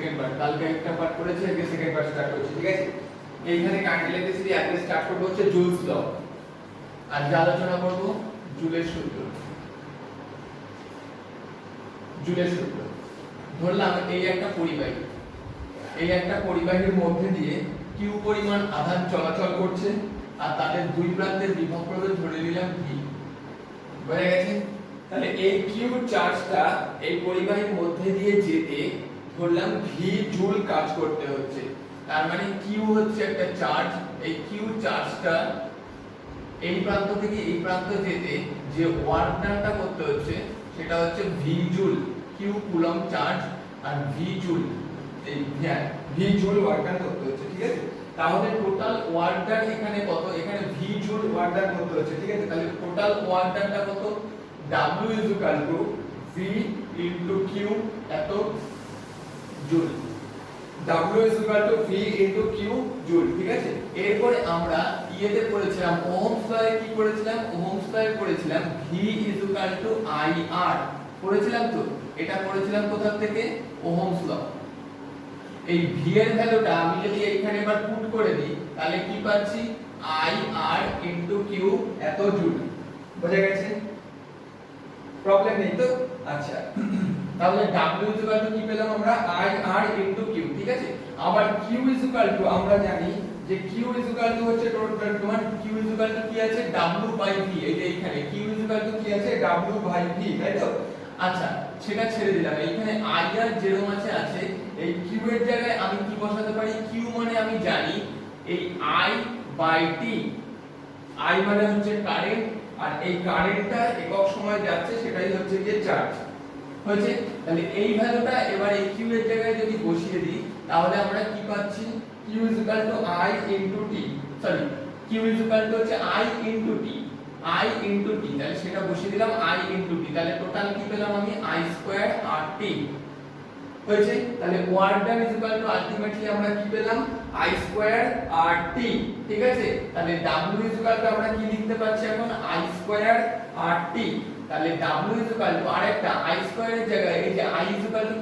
Second part, কালকে একটা part করেছি, আজকে সেকেন্ড পার্ট স্টার্ট করছি, ঠিক আছে? এইখানে কারেন্ট ইলেকট্রিসিটি আজকে স্টার্ট করব হচ্ছে জুলস ল। আজকে আলোচনা করব জুলের সূত্র। জুলের সূত্র ধরলাম এই একটা পরিবাহী, এই একটা পরিবাহীর মধ্যে দিয়ে কিউ পরিমাণ আধান চলাচল করছে, আর তাদের দুই প্রান্তের বিভব প্রভেদ ধরে নিলাম ভি। বুঝা গেছে? তাহলে এই কিউ চার্জটা এই পরিবাহীর মধ্যে দিয়ে যেতে ধরলাম ভি জুল কাজ করতে হচ্ছে। তার মানে কিউ হচ্ছে একটা চার্জ, এই কিউ চার্জটা এই প্রান্ত থেকে এই প্রান্ত যেতে যে ওয়ার্ক ডানটা করতে হচ্ছে সেটা হচ্ছে V joule. Q coulomb charge আর ভি জুল, এই ভি জুল ওয়ার্ক ডান করতে হচ্ছে, ঠিক আছে? তাহলে টোটাল ওয়ার্ক ডান এখানে কত? এখানে ভি জুল ওয়ার্ক ডান করতে হচ্ছে, ঠিক আছে? তাহলে টোটাল ওয়ার্ক ডানটা কত? W V into Q এত joule. W V into Q joule, ঠিক আছে? এরপরে আমরা ইয়েতে পড়েছিলাম ওহমস লয়ে, কি পড়েছিলাম? ওহমস লয়ে পড়েছিলাম V IR পড়েছিলাম তো। এটা পড়েছিলাম কোথা থেকে? Ohm's law. এই V এর ভ্যালুটা আমি যদি এখানে এবার পুট করে দিই তাহলে কি পাচ্ছি? IR into Q এত জুল। বুঝা গেছে? প্রবলেম নেই তো? আচ্ছা, তাহলে W কি পেলাম আমরা? IR into Q, ঠিক আছে? আবার Q আমরা জানি যে Q হচ্ছে টোটাল তোমার Q কি আছে? W/V। এই যে এখানে Q কি আছে? W/V, তাই তো? আচ্ছা, সেটা ছেড়ে দিলাম। এইখানে IR যেরকম আছে আছে, এই Q এর জায়গায় আমি কি বসাতে পারি? Q মানে আমি জানি এই I/T। I মানে হচ্ছে কারেন্ট, আর এই কারেন্টটা একক সময় যাচ্ছে সেটাই হচ্ছে যে চার্জ। হয়েছে? তাহলে এই ভ্যালুটা এবার এই কিউ এর জায়গায় যদি বসিয়ে দিই তাহলে আমরা কি পাচ্ছি? Q I into T, sorry Q হচ্ছে I into T, I into T, তাহলে সেটা বসিয়ে দিলাম I into T। তাহলে টোটাল কি পেলাম আমি? I square RT। হয়েছে? তাহলে ওয়ার্ক ডান আলটিমেটলি আমরা কি পেলাম? I স্কয়ার RT, ঠিক আছে? তাহলে W আমরা কি লিখতে পাচ্ছি এখন? I square RT। তাহলে W আরেকটা I স্কয়ার এর জায়গায় এই যে I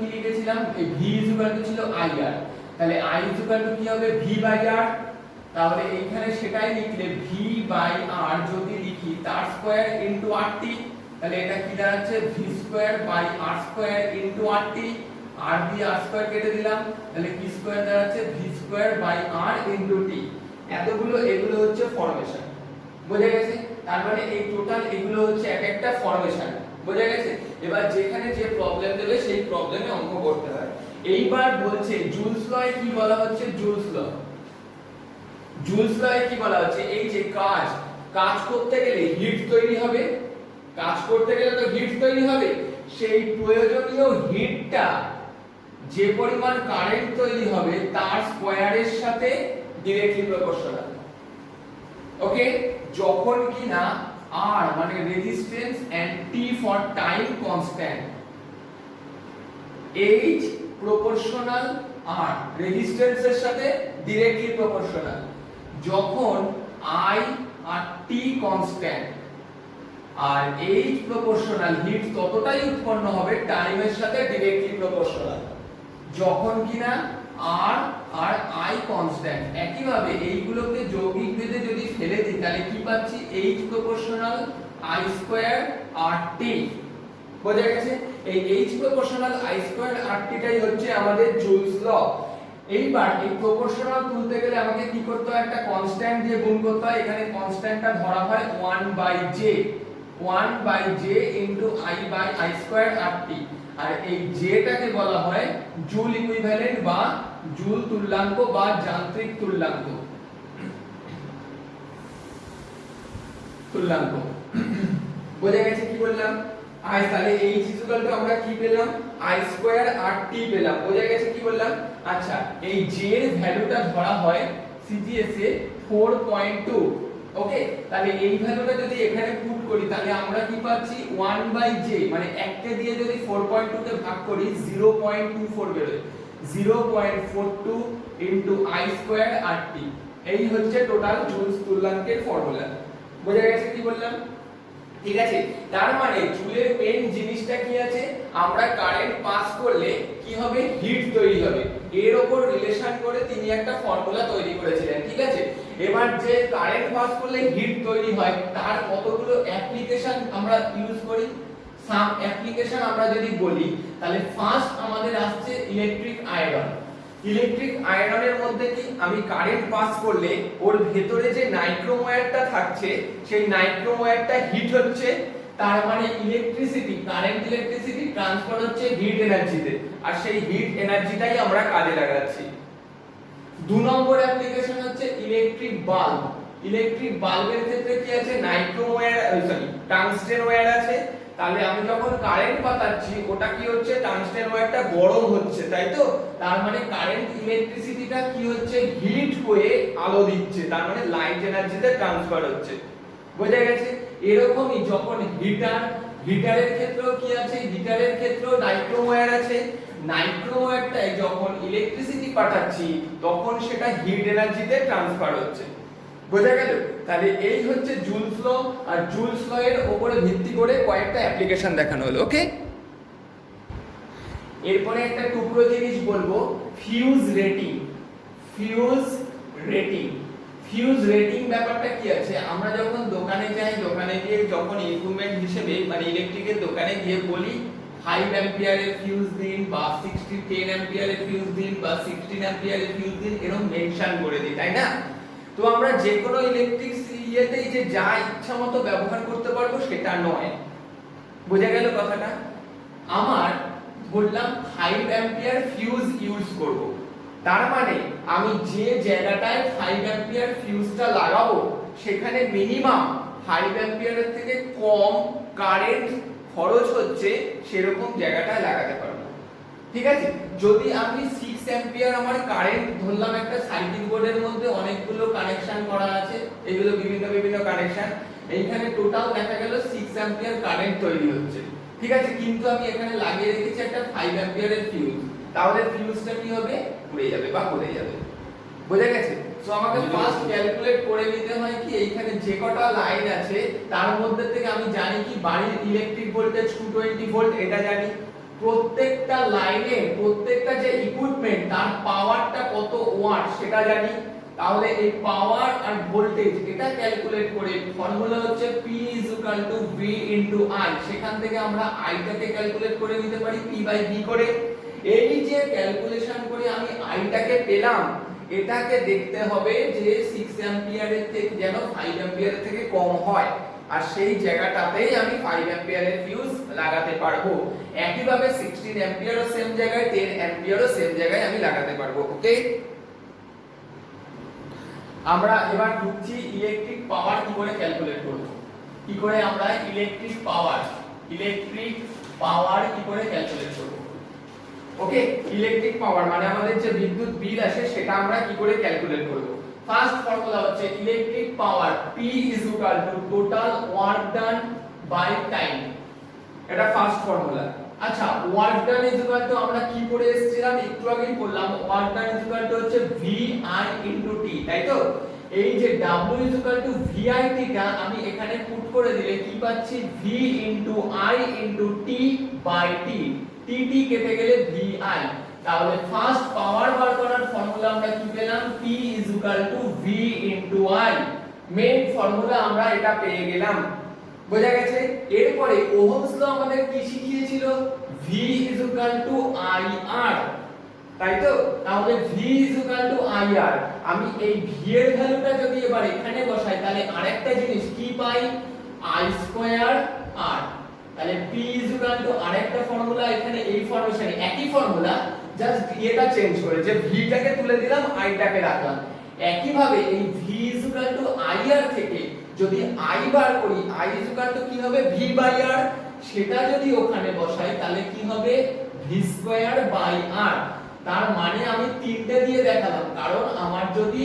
কি লিখেছিলাম? এই V ছিল IR, তাহলে I কি হবে? V/R। তাহলে এখানে সেটাই লিখলে V/R যদি লিখি তার স্কয়ার ইনটু RT, তাহলে এটা কি দাঁড়াচ্ছে? V square by R square into RT। R দিয়ে R স্কয়ার কেটে দিলাম, তাহলে কি স্কয়ার দাঁড়াচ্ছে? V square by R into T। এগুলো হচ্ছে ফরমেশন। বোঝা গেছে? তার মানে এই টোটাল এগুলো হচ্ছে এক একটা ফরমেশন। বোঝা গেছে? এবার যেখানে যে প্রবলেম দেবে সেই প্রবলেমে অঙ্ক করতে হয়। এইবার বলছে জুলস লয়ে কি বলা হচ্ছে? জুলস লয়ে কি বলা হচ্ছে? এই যে কাজ করতে গেলে হিট তৈরি হবে, কাজ করতে গেলে তো হিট তৈরি হবে, সেই প্রয়োজনীয় হিটটা যে পরিমাণ কারেন্ট তৈরি হবে তার স্কয়ারের সাথে ডাইরেক্টলি প্রপোর্শনাল। ওকে? যখন কিনা R মানে resistance and T for time constant, H proportional R, রেজিস্ট্যান্সের সাথে ডাইরেক্টলি প্রপোর্শনাল। যখন I আর T কনস্ট্যান্ট আর H প্রপোর্শনাল, হিট ততটাই উৎপন্ন হবে টাইমের সাথে ডাইরেক্টলি প্রপোর্শনাল। যখন কিনা R আর I কনস্ট্যান্ট। একইভাবে এইগুলোকে যৌগিক ভেদে যদি ফেলে দিই তাহলে কি পাচ্ছি? H proportional I square RT। বোঝা গেছে? এই H proportional I square RT টাই হচ্ছে আমাদের জুলস ল। এইবার এই প্রপোর্শনাল তুলতে গেলে আমাকে কি করতে হয়? একটা কনস্ট্যান্ট দিয়ে গুণ করতে হয়। এখানে কনস্ট্যান্টটা ধরা হয় 1/j, 1/j into I square RT। আর এই জেটাকে বলা হয় জুল ইকুইভ্যালেন্ট বা জুল তুল্যাঙ্ক বা যান্ত্রিক তুল্যাঙ্ক। বোঝা গেছে কি বললাম? I, তাহলে H আমরা কি পেলাম? I স্কয়ার RT পেলাম। বোঝা গেছে কি বললাম? আচ্ছা, এই J এর ভ্যালুটা ধরা হয় CGS এ 4.2। ওকে? তাহলে এই ভ্যালুটা যদি এখানে পুট করি তাহলে আমরা কি পাচ্ছি? 1/j মানে 1 কে দিয়ে যদি 4.2 কে ভাগ করি 0.24 বেরোয়। 0.42 into I স্কয়ার RT। এই হচ্ছে টোটাল জুলস তুল্যাঙ্কের ফর্মুলা। বোঝা গেছে কি বললাম? ঠিক আছে? তার মানে জুলের মেইন জিনিসটা কি আছে? আমরা কারেন্ট পাস করলে কি কি হবে, হিট তৈরি হবে। এর উপর রিলেশন করে তিনি একটা ফর্মুলা তৈরি করেছিলেন, ঠিক আছে। এবার যে কারেন্ট পাস করলে হিট তৈরি হয় তার কতগুলো অ্যাপ্লিকেশন আমরা ইউজ করি। সাম অ্যাপ্লিকেশন আমরা যদি বলি তাহলে ফার্স্ট আমাদের আসছে ইলেকট্রিক আয়রন। ইলেকট্রিক আয়রনের মধ্যে কি, আমি কারেন্ট পাস করলে ওর ভেতরে যে নাইট্রোম ওয়্যারটা থাকছে সেই নাইট্রোম ওয়্যারটা হিট হচ্ছে, তার মানে ইলেকট্রিসিটি, কারেন্ট ইলেকট্রিসিটি ট্রান্সফার হচ্ছে হিট এনার্জিতে, আর সেই হিট এনার্জিটাই আমরা কাজে লাগাচ্ছি। 2 নম্বর অ্যাপ্লিকেশন হচ্ছে ইলেকট্রিক বাল্ব। ইলেকট্রিক বাল্বের ক্ষেত্রে কি আছে, নাইট্রোম ওয়্যার টাংস্টেন ওয়্যার আছে, তাহলে আমি যখন কারেন্ট পাঠাচ্ছি ওটা কি হচ্ছে, টাংস্টেন ওয়্যারটা গরম হচ্ছে, তাই তো, তার মানে কারেন্ট ইলেকট্রিসিটিটা কি হচ্ছে, হিট হয়ে আলো দিচ্ছে, তার মানে লাইট এনার্জিতে ট্রান্সফার হচ্ছে। বোঝা গেছে। এরকমই যখন হিটারের ক্ষেত্রেও কি আছে, হিটারের ক্ষেত্রেও নাইট্রোম ওয়্যার আছে, নাইট্রোম ওয়্যারটায় যখন ইলেকট্রিসিটি পাঠাচ্ছি তখন সেটা হিট এনার্জিতে ট্রান্সফার হচ্ছে। বোঝা গেল। তাহলে এই হচ্ছে জুলস ল, আর জুলস ল এর উপরে ভিত্তি করে কয়েকটা অ্যাপ্লিকেশন দেখানো হলো। ওকে, এরপরে একটা টুকরো জিনিস বলবো, fuse rating. Fuse rating, fuse rating ব্যাপারটা কি আছে, আমরা যখন দোকানে যাই, দোকানে গিয়ে যখন ইকুইপমেন্ট হিসেবে মানে ইলেকট্রিকের দোকানে গিয়ে বলি 5 অ্যাম্পিয়ারের ফিউজ দিন, বা 10 অ্যাম্পিয়ারের ফিউজ দিন, বা 16 অ্যাম্পিয়ারের ফিউজ দিন, এরকম মেনশন করে দিই, তাই না। তো আমরা যে কোনো ইলেকট্রিক ইয়েতেই যে যা ইচ্ছা মতো ব্যবহার করতে পারবো সেটা নয়। বোঝা গেল কথাটা। আমার বললাম 5 অ্যাম্পিয়ার ফিউজ ইউজ করব, তার মানে আমি যে জায়গাটায় 5 অ্যাম্পিয়ার ফিউজটা লাগাবো সেখানে মিনিমাম 5 অ্যাম্পিয়ারের থেকে কম কারেন্ট খরচ হচ্ছে সেরকম জায়গাটায় লাগাতে পারবো, ঠিক আছে। যদি আমি 6 অ্যাম্পিয়ার আমার কারেন্ট ধরলাম, একটা সার্কিট বোর্ডের মধ্যে অনেকগুলো কানেকশন করা আছে, এগুলো বিভিন্ন কানেকশন, এইখানে টোটাল দেখা গেল 6 অ্যাম্পিয়ার কারেন্ট তৈরি হচ্ছে, ঠিক আছে, কিন্তু আমি এখানে লাগিয়ে রেখেছি একটা 5 অ্যাম্পিয়ারের ফিউজ, তাহলে ফিউজটা কি হবে, পুড়ে যাবে বা গলে যাবে। বোঝা গেছে। সো আমাকে ফার্স্ট ক্যালকুলেট করে নিতে হয় কি, এইখানে যে কটা লাইন আছে তার মধ্যে থেকে আমি জানি কি বাড়ির ইলেকট্রিক ভোল্টেজ 220 ভোল্ট, এটা জানি। প্রত্যেকটা লাইনে প্রত্যেকটা যে ইকুইপমেন্ট তার পাওয়ারটা কত ওয়াট সেটা জানি। তাহলে এই পাওয়ার আর ভোল্টেজ এটা ক্যালকুলেট করে ফর্মুলা হচ্ছে P V I, সেখান থেকে আমরা I টাকে ক্যালকুলেট করে নিতে পারি P/V করে। এই যে ক্যালকুলেশন করে আমি I টাকে পেলাম, এটাকে দেখতে হবে যে 6 অ্যাম্পিয়ারের থেকে যেন 5 অ্যাম্পিয়ারের থেকে কম হয়, আর সেই জায়গাটাতেই আমি 5 অ্যাম্পিয়ারের ফিউজ লাগাতে পারবো। একইভাবে 16 অ্যাম্পিয়ারও সেম জায়গায়, 10 অ্যাম্পিয়ারও সেম জায়গায় আমি লাগাতে পারবো। ওকে, আমরা এবার ঢুকছি ইলেকট্রিক পাওয়ার কি করে ক্যালকুলেট করব, কি করে আমরা ইলেকট্রিক পাওয়ার কি করে ক্যালকুলেট করব। ওকে, ইলেকট্রিক পাওয়ার মানে আমাদের যে বিদ্যুৎ বিল আসে সেটা আমরা কি করে ক্যালকুলেট করব। ফার্স্ট ফর্মুলা হচ্ছে electric power P total work done by time, এটা ফার্স্ট ফর্মুলা। আচ্ছা, ওয়ার্ক ডান আমরা কি করে এসেছিলাম, একটু আগেই বললাম, ওয়ার্ক ডান হচ্ছে VI * T, তাই তো। এই যে W VIT টা আমি এখানে পুট করে দিলে কি পাচ্ছি, V * I * T/T, TT কেটে গেলে VI। তাহলে ফার্স্ট পাওয়ার বার করার ফর্মুলা আমরা কি পেলাম, P V * I, main formula আমরা এটা পেয়ে গেলাম। বোঝা গেছে। এরপরে ওহমস ল আমাদের কি শিখিয়েছিল, V IR, তাই তো। তাহলে V IR, আমি এই V এর ভ্যালুটা যদি এবার এখানে বসাই তাহলে আরেকটা জিনিস কি পাই, I² R। তাহলে P আরেকটা ফর্মুলা, এখানে এই ফর্মেশনে একই ফর্মুলা, জাস্ট এটা চেঞ্জ করে, যে V টাকে তুলে দিলাম, I টাকে রাখলাম। একই ভাবে এই V IR থেকে যদি I বার করি, I কি হবে, V/R, সেটা যদি ওখানে বসাই তাহলে কি হবে, V²/R। তার মানে আমি তিনটে দিয়ে দেখালাম, কারণ আমার যদি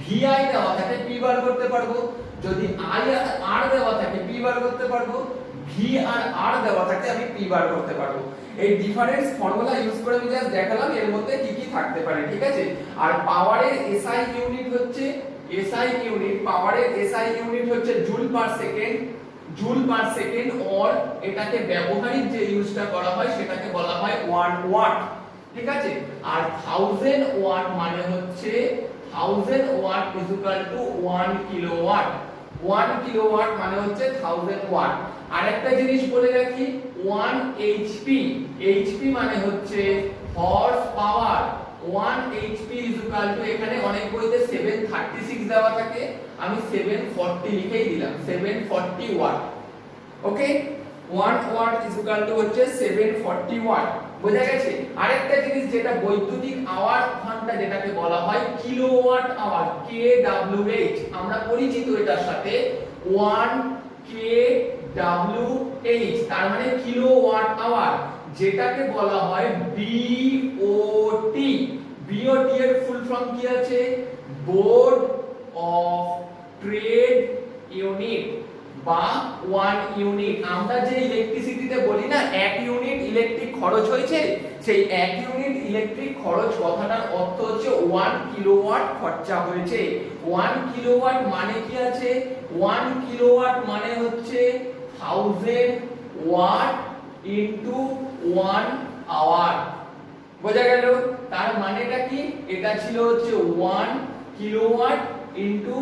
VI দেওয়া থাকে P বার করতে পারবো, যদি IR দেওয়া থাকে P বার করতে পারবো, V আর R দেওয়া থাকে আমি P বার করতে পারবো। এই ডিফারেন্স ফর্মুলা ইউজ করে আমি জাস্ট দেখালাম এর মধ্যে কি কি থাকতে পারে, ঠিক আছে। আর পাওয়ারের SI ইউনিট হচ্ছে, পাওয়ারের SI ইউনিট হচ্ছে জুল পার সেকেন্ড, অর এটাকে ব্যবহারিক যে ইউজটা করা হয় সেটাকে বলা হয় 1 ওয়াট। ঠিক আছে। আর 1000 ওয়াট মানে হচ্ছে 1000 watt is equal to 1 kilowatt. 1 kilowatt মানে হচ্ছে 1000 ওয়াট। আরেকটা জিনিস বলে রাখি, 1 এইচপি, এইচপি মানে হচ্ছে horse power. 1 HP is equal two, এখানে অনেক বইতে 736 দেওয়া থাকে, আমি 740 লিখেই দিলাম, 740 watt. Okay, 1 watt is equal to হচ্ছে 740 ওয়াট। বোঝা গেছে। আরেকটা জিনিস যেটা বৈদ্যুতিক আওয়ার ঘন্টা যেটাকে বলা হয় কিলোওয়াট আওয়ার, কেডব্লিউএইচ, আমরা পরিচিত এটার সাথে 1 কেডব্লিউএইচ, তার মানে কিলোওয়াট আওয়ার, যেটাকে বলা হয় বিওটি। বিওটি এর ফুল ফর্ম কি আছে? বোর্ড অফ ট্রেড ইউনিট বা 1 ইউনিট। আমরা যে ইলেকট্রিসিটিতে বলি না 1 ইউনিট ইলেকট্রিক খরচ হয়েছে, সেই 1 ইউনিট ইলেকট্রিক খরচ কথাটার অর্থ হচ্ছে 1 কিলোওয়াট খরচা হয়েছে। 1 কিলোওয়াট মানে কি আছে? 1 কিলোওয়াট মানে হচ্ছে 1000 ওয়াট ইনটু 1 আওয়ার। বোঝা গেল? তার মানেটা কি? এটা ছিল হচ্ছে 1 কিলোওয়াট ইনটু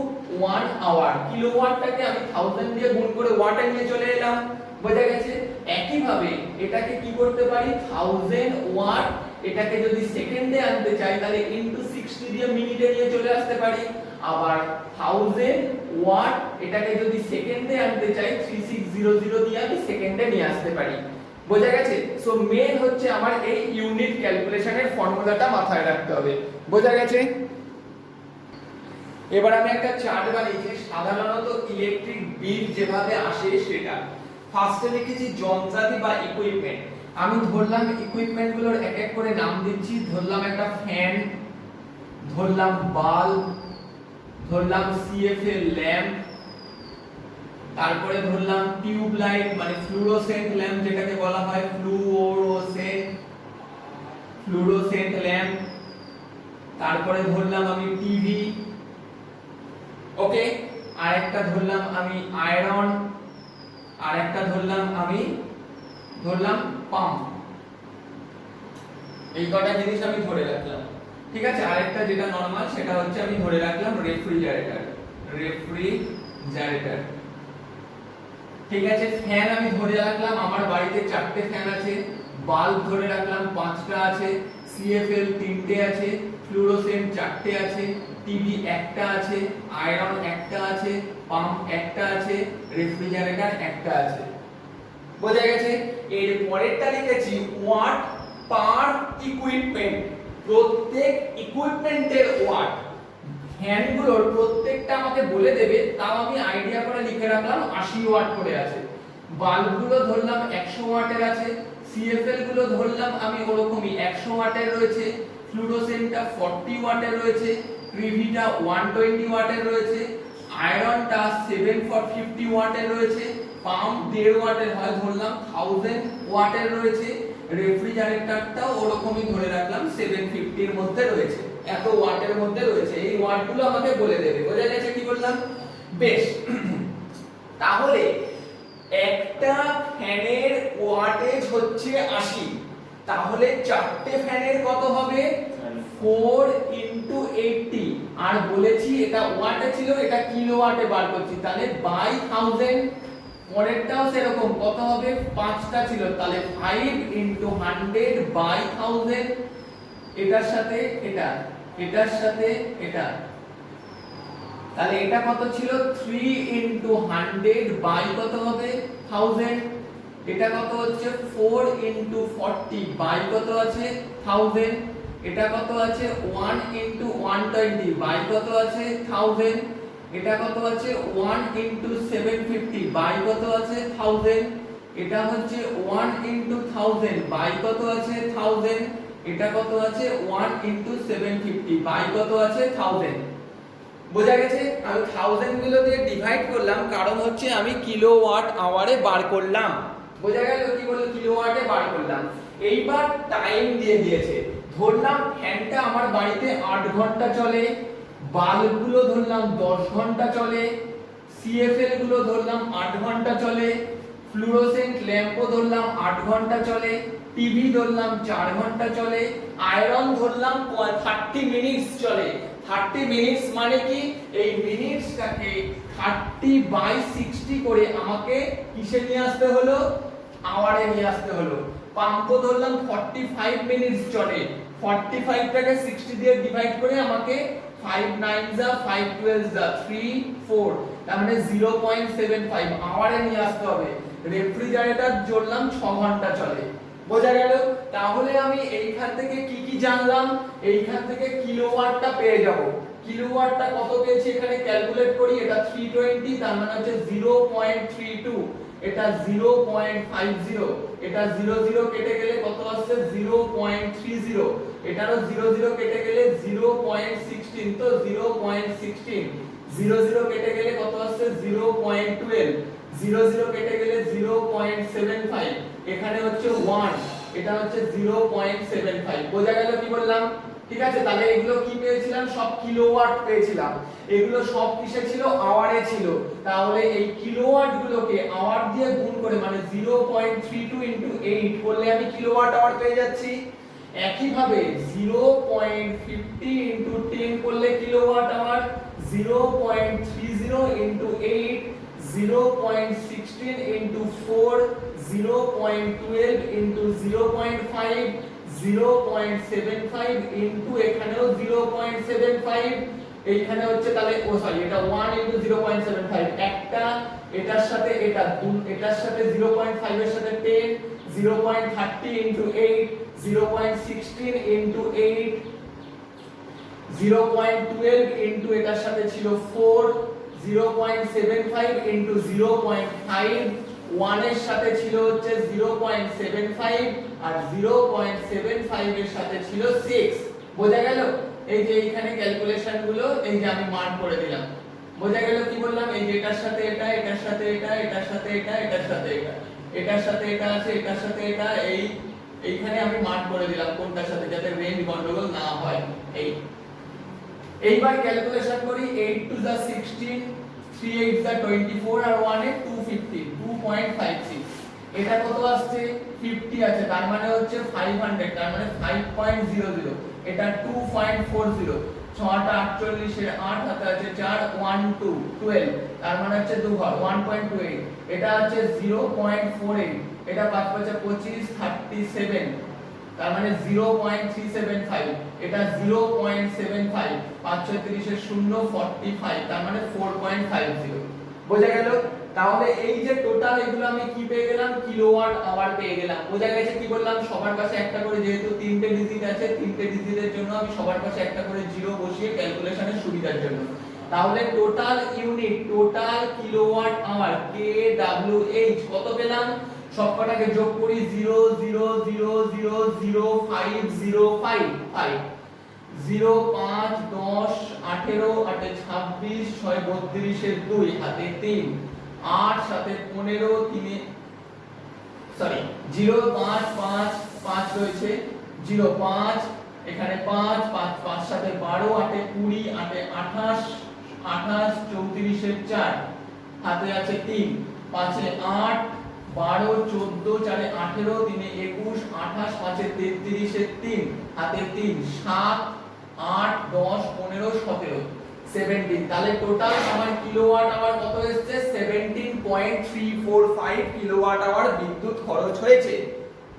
1 আওয়ার। কিলোওয়াটটাকে আমি 1000 দিয়ে গুণ করে ওয়াটে নিয়ে চলে এলাম। বোঝা গেছে? একই ভাবে এটাকে কি করতে পারি? 1000 ওয়াট, এটাকে যদি সেকেন্ডে আনতে চাই তাহলে ইনটু 60 দিয়ে মিনিটে নিয়ে চলে আসতে পারি। আবার 1000 ওয়াট, এটাকে যদি সেকেন্ডে আনতে চাই 3600 দিয়ে আমি সেকেন্ডে নিয়ে আসতে পারি। বোঝা গেছে? সো মেন হচ্ছে আমার এই ইউনিট ক্যালকুলেশনের ফর্মুলাটা মাথায় রাখতে হবে। বোঝা গেছে? এবার আমি একটা চার্ট বানিয়েছি, সাধারণত ইলেকট্রিক বিল যেভাবে আসে সেটা। ফার্স্টে লিখেছি যন্ত্রাদি বা ইকুইপমেন্ট। আমি ধরলাম ইকুইপমেন্ট গুলোর এক এক করে নাম দিচ্ছি। ধরলাম একটা ফ্যান, ধরলাম বাল্ব, ধরলাম সিএফএল ল্যাম্প, তারপরে ধরলাম টিউব লাইট মানে ফ্লুরোসেন্ট ল্যাম্প যেটাকে বলা হয় ফ্লুরোসেন্ট ল্যাম্প, তারপরে ধরলাম আমি টিভি। ওকে, আরেকটা ধরলাম আমি আয়রন, আরেকটা ধরলাম পাম্প। এই কটা জিনিস আমি ধরে রাখলাম। ঠিক আছে, আরেকটা যেটা নরমাল সেটা হচ্ছে আমি ধরে রাখলাম রেফ্রিজারেটর। ঠিক আছে, ফ্যান আমি ধরে রাখলাম, আমার বাড়িতে 4টে ফ্যান আছে। বাল্ব ধরে রাখলাম 5টা আছে, সিএফএল 3টে আছে, ফ্লুরোসেন্ট 4টে আছে, টিভি 1টা আছে, আয়রন 1টা আছে, পাম্প 1টা আছে, রেফ্রিজারেটর 1টা আছে। বোঝা গেছে? এর পরেরটা লিখেছি ওয়াট পার ইকুইপমেন্ট। প্রত্যেক ইকুইপমেন্টের ওয়াট। ফ্যানগুলোর প্রত্যেকটা আমাকে বলে দেবে, তাও আমি আইডিয়া করে লিখে রাখলাম 80 ওয়াট করে আছে। বাল্বগুলো ধরলাম 100 ওয়াটের আছে, সিএফএল গুলো ধরলাম আমি ওরকমই 100 ওয়াটের রয়েছে, ফ্লুরোসেন্টটা 40 ওয়াটের রয়েছে, টিভিটা 120 ওয়াটের রয়েছে, আয়রনটা 750 ওয়াটের রয়েছে, পাম্প 1.5 ওয়াটের হয় ধরলাম 1000 ওয়াটের রয়েছে, রেফ্রিজারেটরটাও ওরকমই ধরে রাখলাম 750 এর মধ্যে রয়েছে, এত ওয়াটের মধ্যে রয়েছে। এই ওয়াটগুলো আমাকে বলে দেবে। বোঝা গেছে কি বললাম? বেশ, তাহলে একটা ফ্যানের ওয়াটেজ হচ্ছে 80, তাহলে 4টে ফ্যানের কত হবে? 4 * 80। আর বলেছি এটা ওয়াটে ছিল, এটা কিলোওয়াটে বার করছি, তাহলে বাই 1000। পরেরটাও সেরকম, কত হবে? 5টা ছিল, তাহলে 5 * 100 বাই 1000। এটার সাথে এটা, এটার সাথে এটা, তাহলে এটা কত ছিল? 3 * 100 বাই কত হবে? 1000। এটা কত হচ্ছে? 4 * 40 বাই কত আছে? 1000। এটা কত আছে? 1 * 120 বাই কত আছে? 1000। এটা কত আছে? 1 * 750 বাই কত আছে? 1000। এটা হচ্ছে 1 * 1000 বাই কত আছে? 1000। এটা কত আছে? 1 * 750 বাই কত আছে? 1000। বোঝা গেছে? আমি 1000 গুলো দিয়ে ডিভাইড করলাম, কারণ হচ্ছে আমি কিলোওয়াট আওয়ারে বার করলাম। বোঝা গেল কি বলে? কিলোওয়াটে বার করলাম। এইবার টাইম দিয়ে দিয়েছে। ধরলাম ফ্যানটা আমার বাড়িতে 8 ঘন্টা চলে, বাল্বগুলো ধরলাম 10 ঘন্টা চলে, সিএফএল গুলো ধরলাম 8 ঘন্টা চলে, ফ্লুরোসেন্ট ল্যাম্পও ধরলাম 8 ঘন্টা চলে, টিভি ধরলাম 4 ঘন্টা চলে, আয়রন ধরলাম 30 মিনিটস চলে। 30 মিনিটস মানে কি, এই মিনিটসটাকে 30/60 করে আমাকে কিসে নিয়ে আসতে হলো, আওয়ারে নিয়ে আসতে হলো। পাম্প ধরলাম 45 মিনিটস চলে, 45 টাকে 60 দিয়ে ডিভাইড করে আমাকে 5 9 যা 5 12 যা 3 4, তার মানে 0.75 আওয়ারে নিয়ে আসতে হবে। রেফ্রিজারেটর জুড়লাম 6 ঘন্টা চলে, বোঝা গেল। তাহলে আমি এইখান থেকে কি কি জানলাম, এইখান থেকে কিলোওয়াটটা পেয়ে যাব। কিলোওয়াটটা কত পেয়েছি এখানে ক্যালকুলেট করি, এটা 320, তার মানে হচ্ছে 0.32, এটা 0.50, এটা 00 কেটে গেলে কত আসছে 0.30, এটারও 00 কেটে গেলে 0.16, তো 0.16, 00 কেটে গেলে কত আসছে 0.12, 00 কেটে গেলে 0.75, এখানে হচ্ছে 1, এটা হচ্ছে 0.75, বোঝা গেল কি বললাম। ঠিক আছে, তাহলে এগুলো কি পেয়েছিলাম, সব কিলোওয়াট পেয়েছিলাম, এগুলো সব কিসে ছিল, আওয়ারে ছিল। তাহলে এই কিলোওয়াট গুলোকে আওয়ার দিয়ে গুণ করে মানে 0.32 ইনটু 8 করলে আমি কিলোওয়াট আওয়ার পেয়ে যাচ্ছি। একই ভাবে 0.50 ইনটু 10 করলে kilowatt hour, 0.30 into 8, 0.16 into 4, 0.12 into 0.5, 0.75 into এখানেও 0.75, এইখানে হচ্ছে তাহলে এটা 1 ইনটু 0.75, একটা এটার সাথে এটার সাথে 0.5 এর সাথে 10, 0.30 ইনটু 8, 0.16 ইনটু 8, 0.12 ইনটু এটার সাথে ছিল 4, 0.75 ইনটু 0.5, 1 এর সাথে ছিল হচ্ছে 0.75 আর 0.75 এর সাথে ছিল 6, বোঝা গেল। এই যে এইখানে ক্যালকুলেশন গুলো এই যে আমি মার্ক করে দিলাম, বোঝা গেল কি বললাম। এই যে এটার সাথে এটা, এটার সাথে এটা, এটার সাথে এটা, এটার সাথে এটা, এটার সাথে এটা আছে, এটার সাথে এটা, এইখানে আমি মার্ক করে দিলাম কোনটার সাথে, যাতে রেঞ্জ গন্ডগোল না হয়। এইবার ক্যালকুলেশন করি, 8 টু দা 16, 3 8 দা 24 আর 1 এ 250, 2.56, এটা কত আসছে 50 আছে, তার মানে হচ্ছে 500, তার মানে 5.00, এটা 2.40, 6 টা 48 এর 8 হাতে আছে 4, 1 2 12, তার মানে হচ্ছে 2 ঘর 1.28, এটা হচ্ছে 0.48, এটা 5 5 25 37, তার মানে 0.375, এটা 0.75, 5 6 30 এর 0 45, তার মানে 4.50, বোঝা গেল। তাহলে এই যে টোটাল এগুলো আমি কি পেয়ে গেলাম, কিলোওয়াট আওয়ার পেয়ে গেলাম, বোঝা গেছে কি বললাম। সবার পাশে একটা করে, যেহেতু তিনটে ডিজিট আছে, তিনটে ডিজিটের জন্য আমি সবার পাশে একটা করে জিরো বসিয়ে ক্যালকুলেশনের সুবিধার জন্য। তাহলে total unit, total kilowatt hour KWH কত পেলাম, সবকটাকে যোগ করি 0.00000505, 0 5 10 18 8 26 6 32 এর 2 হাতে 3, 8 7 15 3 সরি 0 5 5 5 রয়েছে, 0 5 এখানে 5 5 5 7 12 8 20 8 28 28 34 এর 4 হাতে আছে 3, 5 এ 8 12 14 4 18 3 21 28 5 33 এর 3 হাতে 3, 7 8 10 15 17 17, তাহলে টোটাল আমার কিলোওয়াট আওয়ার কত এসেছে 17.345 কিলোওয়াট আওয়ার বিদ্যুৎ খরচ হয়েছে,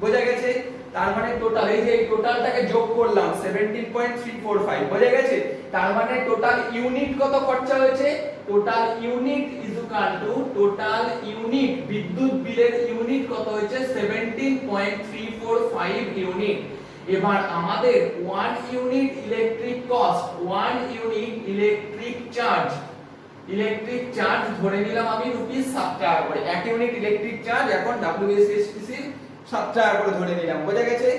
বোঝা গেছে। তার মানে টোটাল, এই যে এই টোটালটাকে যোগ করলাম 17.345, বোঝা গেছে। তার মানে টোটাল ইউনিট কত খরচা হয়েছে, total unit is equal two total unit, বিদ্যুৎ বিলের ইউনিট কত হয়েছে 17.345 ইউনিট। এবার আমাদের 1 unit electric cost, 1 unit electric charge ধরে নিলাম আমি রুপিস 7 টাকা করে, 1 ইউনিট ইলেকট্রিক চার্জ এখন WSSTC 7 টাকা করে ধরে নিলাম, বোঝা গেছে।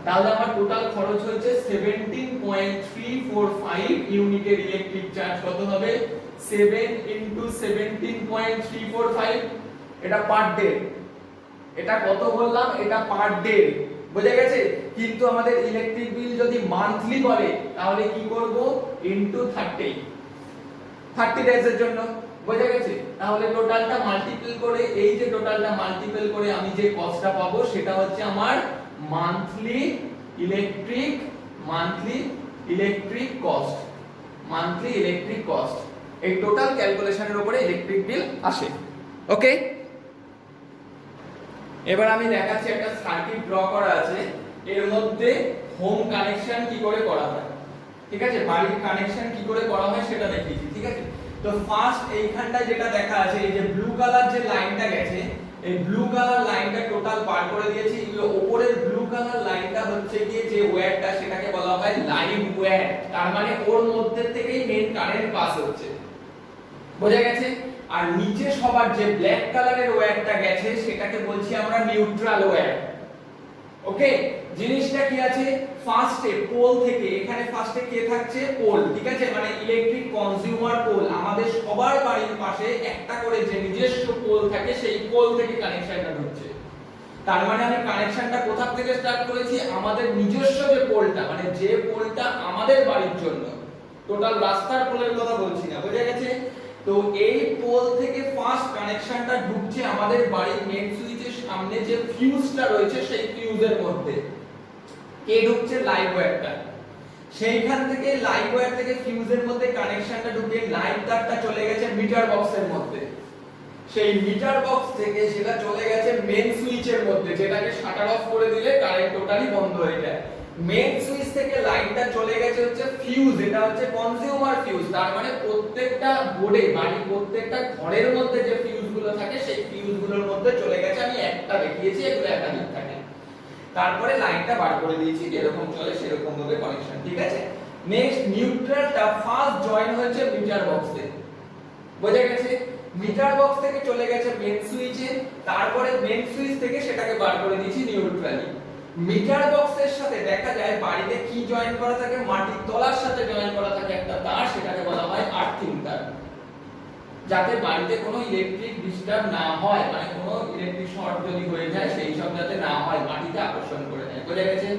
তাহলে আমার টোটাল খরচ হয়েছে 17.345 ইউনিটের ইলেকট্রিক চার্জ কত হবে 7 * 17.345, এটা পার ডে, এটা কত বললাম, এটা পার ডে, বোঝা গেছে। কিন্তু আমাদের ইলেকট্রিক বিল যদি মান্থলি বলে তাহলে কি করব, ইনটু 30 ডেজ এর জন্য, বোঝা গেছে? তাহলে টোটালটা মাল্টিপল করে, এই যে টোটালটা মাল্টিপল করে আমি যে কস্টটা পাবো সেটা হচ্ছে আমার monthly electric cost. Monthly electric cost, এই টোটাল ক্যালকুলেশনের উপরে ইলেকট্রিক বিল আসে। ওকে, এবার আমি দেখাচ্ছি একটা সার্কিট ড্র করা আছে, এর মধ্যে হোম কানেকশন কি করে করা হয়, ঠিক আছে, বাড়ির কানেকশন কি করে করা হয় সেটা দেখিয়েছি, ঠিক আছে। তো ফার্স্ট এইখানটা যেটা দেখা আছে, এই যে ব্লু কালার যে লাইনটা গেছে, এই ব্লু কালার লাইনটা টোটাল বার করে দিয়েছি। উপরের ব্লু কালার লাইনটা হচ্ছে গিয়ে যে ওয়্যারটা, সেটাকে বলা হয় লাইভ ওয়্যার, তার মানে ওর মধ্যে থেকেই মেইন কারেন্ট পাস হচ্ছে, বোঝা গেছে। আর নিচে সবার যে ব্ল্যাক কালারের ওয়্যারটা গেছে সেটাকে বলছি আমরা নিউট্রাল ওয়্যার। ওকে, জিনিসটা কি আছে, ফার্স্টে পোল থেকে, এখানে ফার্স্টে কে থাকছে, পোল, ঠিক আছে, মানে ইলেকট্রিক কনজিউমার পোল, আমাদের সবার বাড়ির পাশে একটা করে যে নিজস্ব পোল থাকে সেই পোল থেকে কানেকশনটা ঢুকছে। তার মানে আমি কানেকশনটা কোথা থেকে স্টার্ট করেছি, আমাদের নিজস্ব যে পোলটা, মানে যে পোলটা আমাদের বাড়ির জন্য, টোটাল রাস্তার পোলের কথা বলছি না, বোঝা গেছে। তো এই পোল থেকে ফার্স্ট কানেকশনটা ঢুকছে আমাদের বাড়ির মেইন সুইচের সামনে যে ফিউজটা রয়েছে সেই ফিউজের মধ্যে। কে ঢুকছে, লাইভ ওয়্যারটা। সেইখান থেকে লাইভ ওয়্যার থেকে ফিউজের মধ্যে কানেকশনটা ঢুকে লাইভ তারটা চলে গেছে মিটার বক্সের মধ্যে। সেই মিটার বক্স থেকে সেটা চলে গেছে মেইন সুইচের মধ্যে, যেটাকে শাটার অফ করে দিলে কারেন্ট টোটালি বন্ধ হয়ে যায়। মেইন সুইচ থেকে লাইনটা চলে গেছে হচ্ছে ফিউজ, এটা হচ্ছে কনজিউমার ফিউজ, তার মানে প্রত্যেকটা বোর্ডে, বাড়ির প্রত্যেকটা ঘরের মধ্যে যে ফিউজগুলো থাকে সেই ফিউজগুলোর মধ্যে চলে গেছে। আমি একটা দেখিয়েছি, এগুলো একাধিক থাকে। তারপরে লাইনটা বার করে দিয়েছি, যেরকম চলে সেরকম ভাবে কানেকশন, ঠিক আছে। নেক্সট নিউট্রালটা ফার্স্ট জয়েন হয়েছে মিটার বক্সে, বোঝা গেছে। মিটার বক্স থেকে চলে গেছে মেইন সুইচে, তারপরে মেইন সুইচ থেকে সেটাকে বার করে দিয়েছি নিউট্রালি। মিটার বক্সের সাথে দেখা যায় বাড়িতে কি জয়েন করা থাকে, মাটির তলার সাথে জয়েন করা থাকে একটা তার, সেটাকে বলা হয় আর্থিং তার, যাতে বাড়িতে কোনো ইলেকট্রিক ডিস্টার্ব না হয়, মানে কোনো ইলেকট্রিক শর্ট যদি হয়ে যায় সেই সব যাতে না হয়, মাটিতে আকর্ষণ করে দেয়, বোঝা গেছে।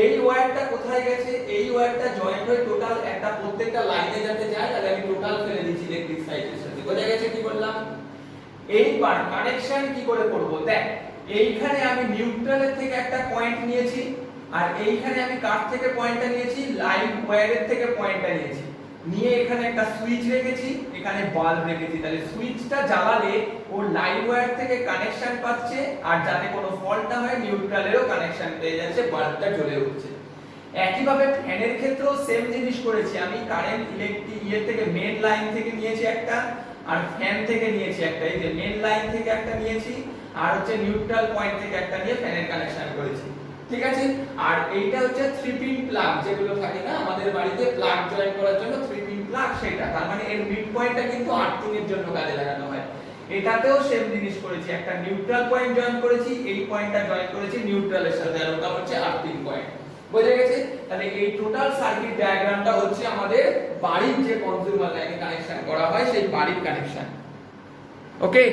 এই ওয়্যারটা কোথায় গেছে, এই ওয়্যারটা জয়েন্ট হয়ে টোটাল একটা প্রত্যেকটা লাইনে যাতে যায়, তাহলে আমি টোটাল ফেলে দিচ্ছি ইলেকট্রিক সাইকেলের সাথে, বোঝা গেছে কি বললাম। এইবার কানেকশন কি করে করব, দেখ এইখানে আমি নিউট্রালের থেকে একটা পয়েন্ট নিয়েছি, আর এইখানে আমি কার থেকে পয়েন্টটা নিয়েছি, লাইভ ওয়্যারের থেকে পয়েন্টটা নিয়েছি, নিয়ে এখানে একটা সুইচ রেখেছি, এখানে বাল্ব রেখেছি, তাহলে সুইচটা জ্বালালে ও লাইভ ওয়্যার থেকে কানেকশন পাচ্ছে, আর যাতে কোনো ফল্ট না হয় নিউট্রালেরও কানেকশন পেয়ে যাচ্ছে, বাল্বটা জ্বলে উঠছে। একইভাবে ফ্যানের ক্ষেত্রেও সেম জিনিস করেছি, আমি কারেন্ট ইলেকট্রিক থেকে মেইন লাইন থেকে নিয়েছি একটা, আর ফ্যান থেকে নিয়েছি একটা, এই যে মেইন লাইন থেকে একটা নিয়েছি, আর হচ্ছে নিউট্রাল পয়েন্ট থেকে একটা নিয়ে ফ্যানের কানেকশন করেছি, ঠিক আছে। আর এইটা হচ্ছে 3 পিন প্লাগ, যেগুলো থাকে না আমাদের বাড়িতে প্লাগ জয়েন করার জন্য 3 পিন প্লাগ, সেটা, তার মানে এর মিড পয়েন্টটা কিন্তু আর্থিং এর জন্য কাজে লাগানো হয়। এটাতেও সেম জিনিস করেছি, একটা নিউট্রাল পয়েন্ট জয়েন করেছি, এই পয়েন্টটা জয়েন করেছি নিউট্রালের সাথে, আর ওটা হচ্ছে আর্থিং পয়েন্ট, বোঝা গেছে। তাহলে এই টোটাল সার্কিট ডায়াগ্রামটা হচ্ছে আমাদের বাড়ির যে কনজিউমার লাইনে কানেকশন করা হয় সেই বাড়ির কানেকশন। ওকে।